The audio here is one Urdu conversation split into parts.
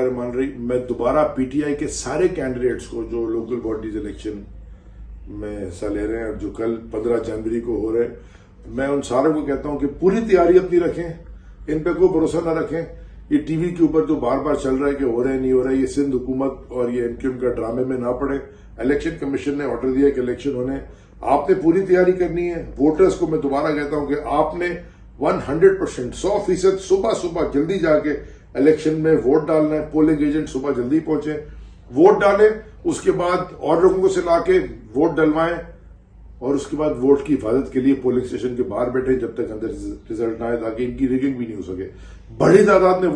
غیر مان رہی. میں دوبارہ پی ٹی آئی کے سارے کینڈیڈیٹس کو جو لوکل باڈیز الیکشن میں حصہ لے رہے ہیں اور جو کل 15 جنوری کو ہو رہے ہیں, میں ان ساروں کو کہتا ہوں کہ پوری تیاری اپنی رکھیں, ان پہ کوئی بھروسہ نہ رکھیں. یہ ٹی وی کے اوپر جو بار بار چل رہا ہے کہ ہو رہا ہے نہیں ہو رہا ہے, یہ سندھ حکومت اور یہ ان کے ڈرامے میں نہ پڑے. الیکشن کمیشن نے آرڈر دیا کہ الیکشن ہونے, آپ نے پوری تیاری کرنی ہے. ووٹرز کو میں دوبارہ کہتا ہوں کہ آپ نے 100%, 100% صبح جلدی جا کے الیکشن میں ووٹ ڈالنا ہے. پولنگ ایجنٹ صبح جلدی پہنچے, ووٹ ڈالیں, اس کے بعد اور لوگوں کو سلا کے ووٹ ڈلوائیں, اور اس کے بعد ووٹ کی حفاظت کے لیے پولنگ اسٹیشن کے باہر بیٹھے جب تک اندر ریزلٹ نہ آئے, تاکہ ان کی ریگنگ بھی نہیں ہو سکے. بڑی تعداد میں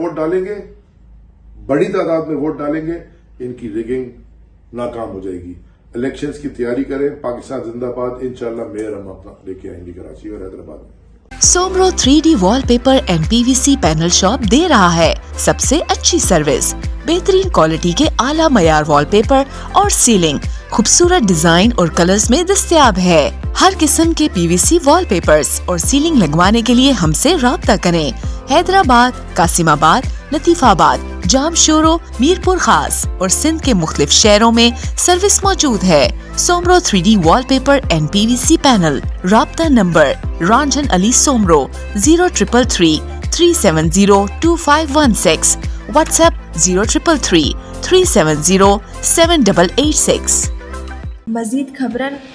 ووٹ ڈالیں گے, ان کی ریگنگ ناکام ہو جائے گی. الیکشنز کی تیاری کریں. پاکستان زندہ باد. انشاءاللہ میئر ہم اپنا لے کے آئیں گے کراچی اور حیدرآباد میں. Soomro 3D wallpaper and PVC panel shop دے رہا ہے سب سے اچھی سروس, بہترین کوالٹی کے اعلیٰ معیار وال پیپر اور سیلنگ خوبصورت ڈیزائن اور کلرز میں دستیاب ہے. ہر قسم کے PVC وال پیپرز اور سیلنگ لگوانے کے لیے ہم سے رابطہ کریں. حیدرآباد, قاسم آباد, لطیف آباد, جام شورو, میرپور خاص اور سندھ کے مختلف شہروں میں سروس موجود ہے. Soomro 3D wallpaper and PVC panel. رابطہ نمبر رانجھن علی سومرو 0333 370 2516. What's app 0333 370 7886. مزید خبرن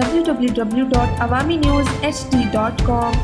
www.awamiNewsHD.com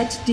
HD.